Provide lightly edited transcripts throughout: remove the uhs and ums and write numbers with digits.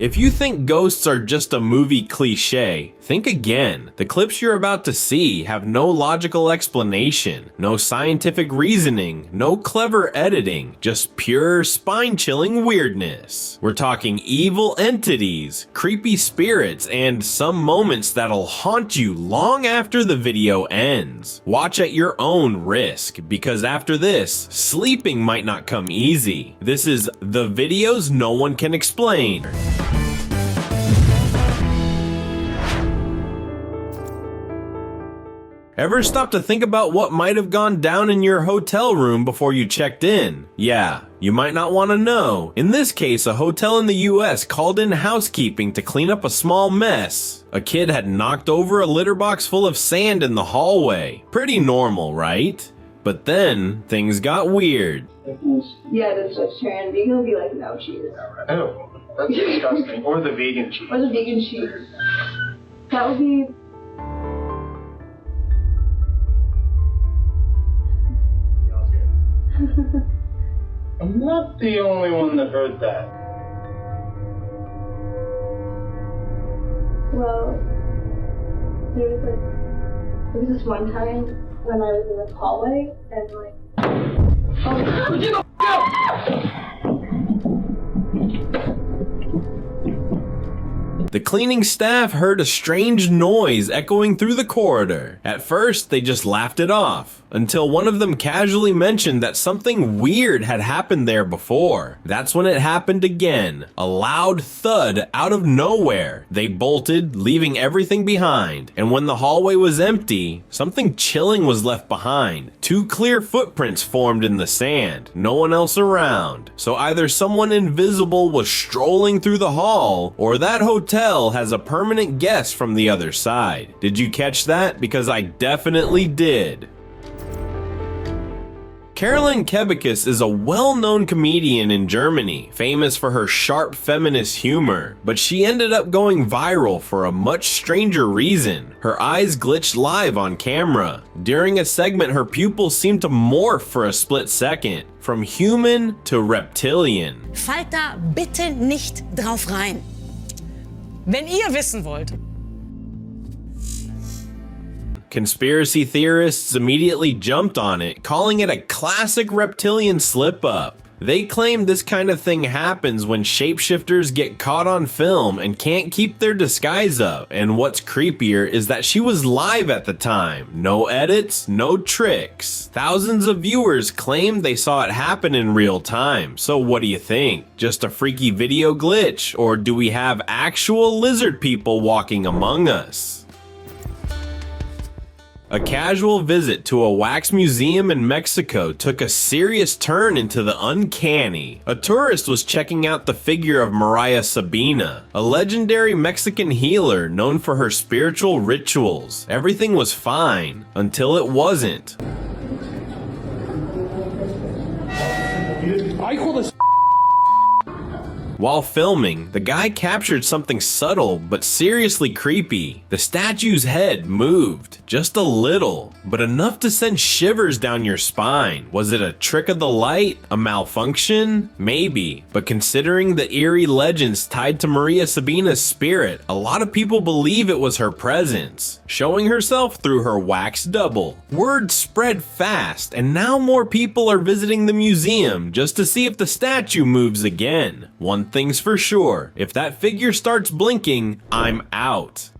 If you think ghosts are just a movie cliche, think again. The clips you're about to see have no logical explanation, no scientific reasoning, no clever editing, just pure spine-chilling weirdness. We're talking evil entities, creepy spirits, and some moments that'll haunt you long after the video ends. Watch at your own risk, because after this, sleeping might not come easy. This is the videos no one can explain. Ever stop to think about what might have gone down in your hotel room before you checked in? Yeah, you might not want to know. In this case, a hotel in the US called in housekeeping to clean up a small mess. A kid had knocked over a litter box full of sand in the hallway. Pretty normal, right? But then, things got weird. Yeah, the vegetarian. Vegan would be like, no cheese. Oh, that's disgusting. Or the vegan cheese. Or the vegan cheese. That would be... I'm not the only one that heard that. Well, there was this one time when I was in this hallway and like, The cleaning staff heard a strange noise echoing through the corridor. At first, they just laughed it off, until one of them casually mentioned that something weird had happened there before. That's when it happened again. A loud thud out of nowhere. They bolted, leaving everything behind. And when the hallway was empty, something chilling was left behind. 2 clear footprints formed in the sand. No one else around. So either someone invisible was strolling through the hall, or that hotel has a permanent guest from the other side. Did you catch that? Because I definitely did. Carolyn Kebekus is a well-known comedian in Germany, famous for her sharp feminist humor, but she ended up going viral for a much stranger reason. Her eyes glitched live on camera. During a segment, her pupils seemed to morph for a split second, from human to reptilian. Fallt da bitte nicht drauf rein. Wenn ihr wissen wollt. Conspiracy theorists immediately jumped on it, calling it a classic reptilian slip-up. They claim this kind of thing happens when shapeshifters get caught on film and can't keep their disguise up. And what's creepier is that she was live at the time. No edits, no tricks. Thousands of viewers claimed they saw it happen in real time. So what do you think? Just a freaky video glitch? Or do we have actual lizard people walking among us? A casual visit to a wax museum in Mexico took a serious turn into the uncanny. A tourist was checking out the figure of Maria Sabina, a legendary Mexican healer known for her spiritual rituals. Everything was fine, until it wasn't. I call this. While filming, the guy captured something subtle but seriously creepy. The statue's head moved, just a little, but enough to send shivers down your spine. Was it a trick of the light? A malfunction? Maybe, but considering the eerie legends tied to Maria Sabina's spirit, a lot of people believe it was her presence, showing herself through her wax double. Word spread fast, and now more people are visiting the museum just to see if the statue moves again. One thing's for sure, if that figure starts blinking, I'm out.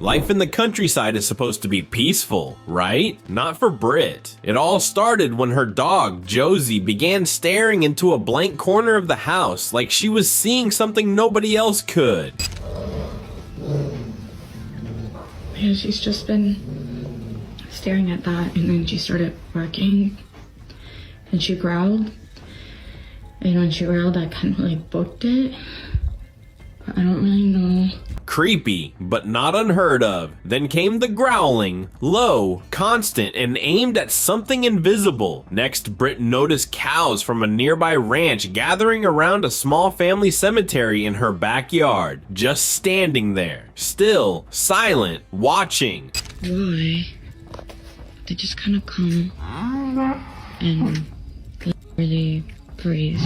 Life in the countryside is supposed to be peaceful, right? Not for Brit. It all started when her dog, Josie, began staring into a blank corner of the house like she was seeing something nobody else could. Yeah, she's just been staring at that, and then she started barking, and she growled. And when she growled, I kind of like booked it. But I don't really know. Creepy, but not unheard of. Then came the growling, low, constant, and aimed at something invisible. Next, Britt noticed cows from a nearby ranch gathering around a small family cemetery in her backyard, just standing there, still, silent, watching. Why? They just kind of come and really breathe.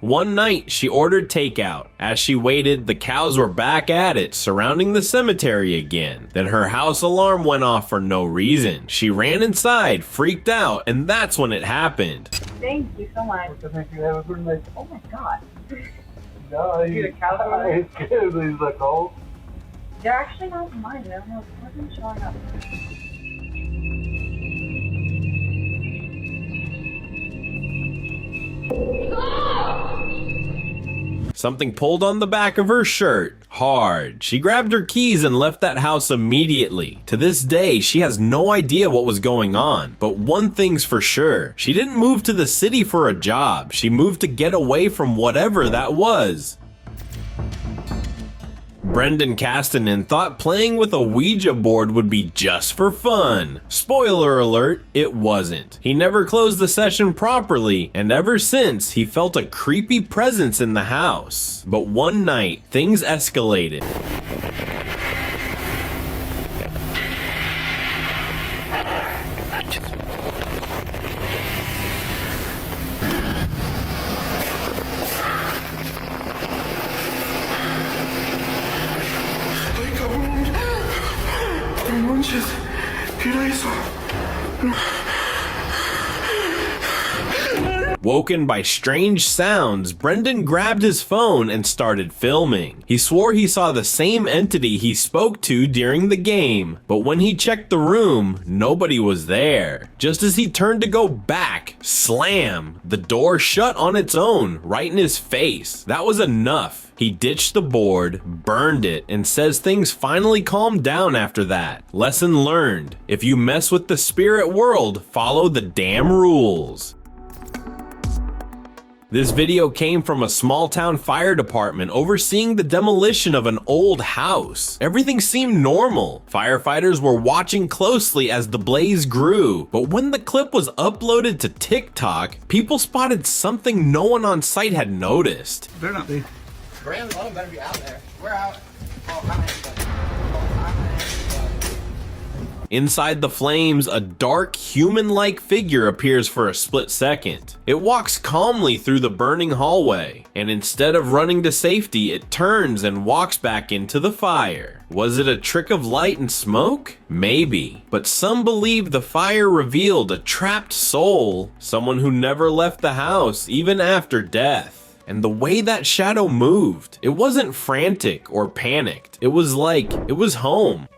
One night, she ordered takeout. As she waited, the cows were back at it, surrounding the cemetery again. Then her house alarm went off for no reason. She ran inside, freaked out, and that's when it happened. Thank you so much. Thank you. Have a good night. Oh my god. No, He's a cow. He's good. He's like, oh. They're actually not mine. They're not showing up. Something pulled on the back of her shirt, hard. She grabbed her keys and left that house immediately. To this day, she has no idea what was going on, but one thing's for sure. She didn't move to the city for a job. She moved to get away from whatever that was. Brendan Castanen thought playing with a Ouija board would be just for fun. Spoiler alert, it wasn't. He never closed the session properly, and ever since, he felt a creepy presence in the house. But one night, things escalated. Woken by strange sounds, Brendan grabbed his phone and started filming. He swore he saw the same entity he spoke to during the game, but when he checked the room, nobody was there. Just as he turned to go back, slam! The door shut on its own, right in his face. That was enough. He ditched the board, burned it, and says things finally calmed down after that. Lesson learned. If you mess with the spirit world, follow the damn rules. This video came from a small town fire department overseeing the demolition of an old house. Everything seemed normal. Firefighters were watching closely as the blaze grew, but when the clip was uploaded to TikTok, people spotted something no one on site had noticed. Better not be. Brandon Lowe better be out there. We're out. Inside the flames, a dark, human-like figure appears for a split second. It walks calmly through the burning hallway, and instead of running to safety, it turns and walks back into the fire. Was it a trick of light and smoke? Maybe. But some believe the fire revealed a trapped soul, someone who never left the house, even after death. And the way that shadow moved, it wasn't frantic or panicked. It was like it was home.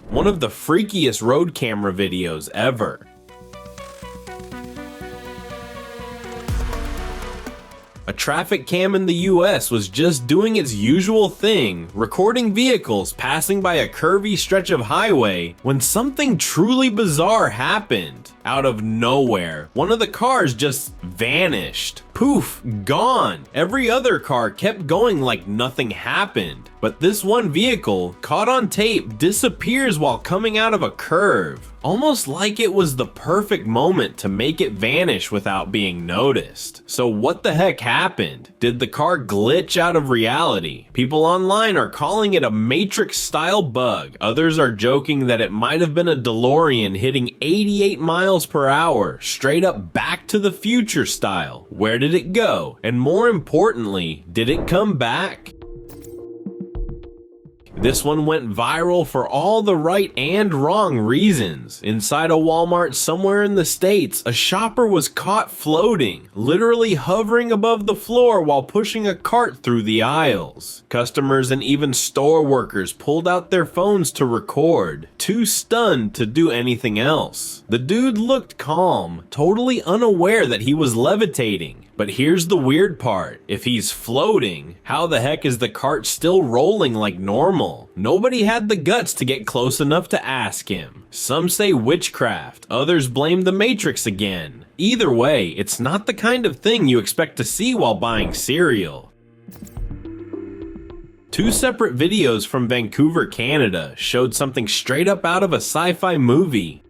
One of the freakiest road camera videos ever. A traffic cam in the US was just doing its usual thing, recording vehicles passing by a curvy stretch of highway when something truly bizarre happened. Out of nowhere, one of the cars just vanished. Poof, gone. Every other car kept going like nothing happened. But this one vehicle, caught on tape, disappears while coming out of a curve. Almost like it was the perfect moment to make it vanish without being noticed. So what the heck happened? Did the car glitch out of reality? People online are calling it a Matrix-style bug. Others are joking that it might have been a DeLorean hitting 88 miles per hour, straight up Back to the Future style. Where did it go? And more importantly, did it come back? This one went viral for all the right and wrong reasons. Inside a Walmart somewhere in the States, a shopper was caught floating, literally hovering above the floor while pushing a cart through the aisles. Customers and even store workers pulled out their phones to record, too stunned to do anything else. The dude looked calm, totally unaware that he was levitating. But here's the weird part. If he's floating, how the heck is the cart still rolling like normal? Nobody had the guts to get close enough to ask him. Some say witchcraft, others blame the Matrix again. Either way, it's not the kind of thing you expect to see while buying cereal. Two separate videos from Vancouver, Canada showed something straight up out of a sci-fi movie.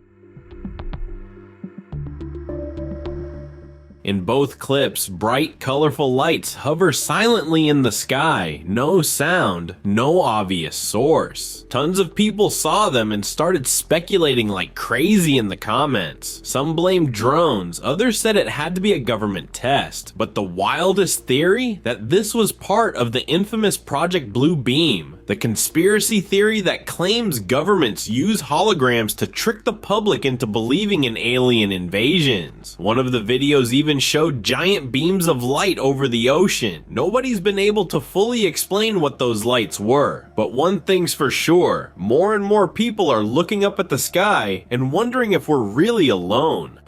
In both clips, bright, colorful lights hover silently in the sky. No sound, no obvious source. Tons of people saw them and started speculating like crazy in the comments. Some blamed drones, others said it had to be a government test. But the wildest theory? That this was part of the infamous Project Blue Beam, the conspiracy theory that claims governments use holograms to trick the public into believing in alien invasions. One of the videos even showed giant beams of light over the ocean. Nobody's been able to fully explain what those lights were, but one thing's for sure, more and more people are looking up at the sky and wondering if we're really alone.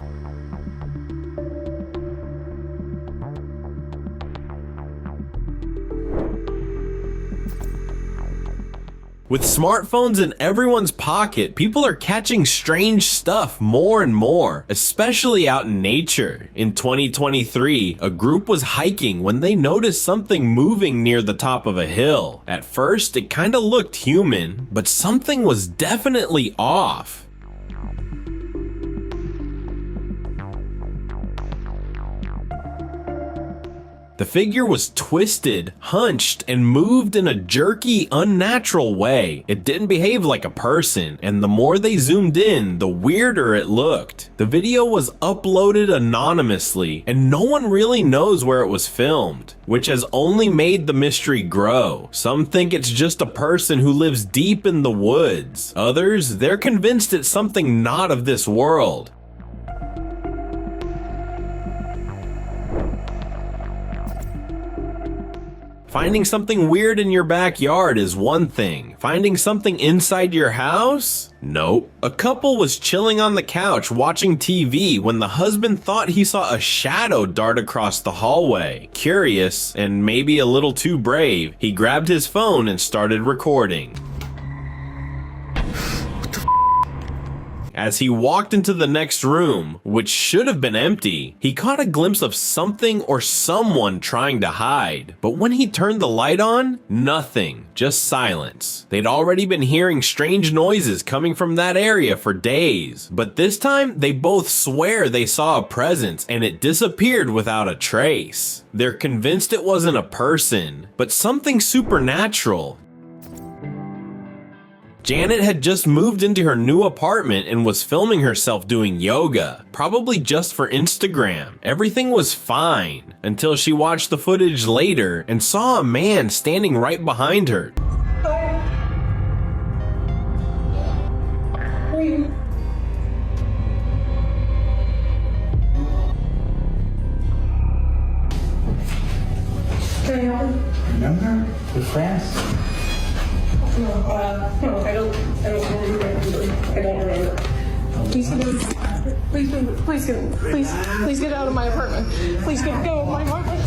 With smartphones in everyone's pocket, people are catching strange stuff more and more, especially out in nature. In 2023, a group was hiking when they noticed something moving near the top of a hill. At first, it kinda looked human, but something was definitely off. The figure was twisted, hunched, and moved in a jerky, unnatural way. It didn't behave like a person, and the more they zoomed in, the weirder it looked. The video was uploaded anonymously, and no one really knows where it was filmed, which has only made the mystery grow. Some think it's just a person who lives deep in the woods. Others, they're convinced it's something not of this world. Finding something weird in your backyard is one thing. Finding something inside your house? Nope. A couple was chilling on the couch watching TV when the husband thought he saw a shadow dart across the hallway. Curious, and maybe a little too brave, he grabbed his phone and started recording. As he walked into the next room, which should have been empty, he caught a glimpse of something or someone trying to hide. But when he turned the light on, nothing, just silence. They'd already been hearing strange noises coming from that area for days. But this time, they both swear they saw a presence and it disappeared without a trace. They're convinced it wasn't a person, but something supernatural. Janet had just moved into her new apartment and was filming herself doing yoga, probably just for Instagram. Everything was fine until she watched the footage later and saw a man standing right behind her. Remember? We're friends. No, I don't remember. Please get out of my apartment. Please get out of my apartment.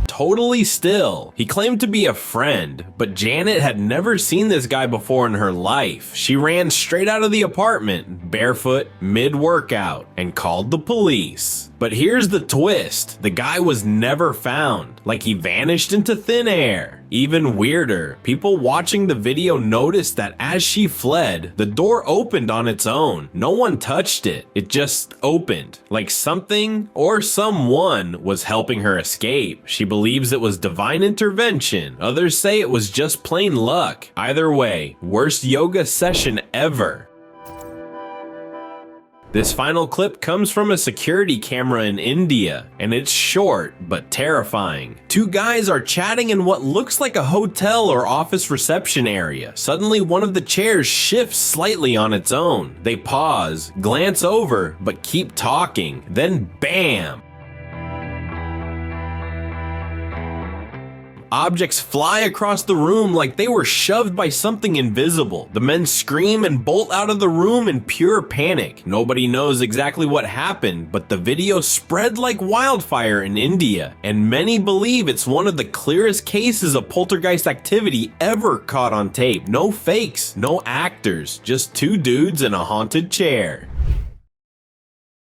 Totally still. He claimed to be a friend, but Janet had never seen this guy before in her life. She ran straight out of the apartment, barefoot, mid-workout, and called the police. But here's the twist. The guy was never found, like he vanished into thin air. Even weirder, people watching the video noticed that as she fled, the door opened on its own. No one touched it. It just opened, like something or someone was helping her escape. She believes it was divine intervention. Others say it was just plain luck. Either way, worst yoga session ever. This final clip comes from a security camera in India, and it's short but terrifying. Two guys are chatting in what looks like a hotel or office reception area. Suddenly, one of the chairs shifts slightly on its own. They pause, glance over, but keep talking. Then bam! Objects fly across the room like they were shoved by something invisible. The men scream and bolt out of the room in pure panic. Nobody knows exactly what happened, but the video spread like wildfire in India, and many believe it's one of the clearest cases of poltergeist activity ever caught on tape. No fakes, no actors, just two dudes in a haunted chair.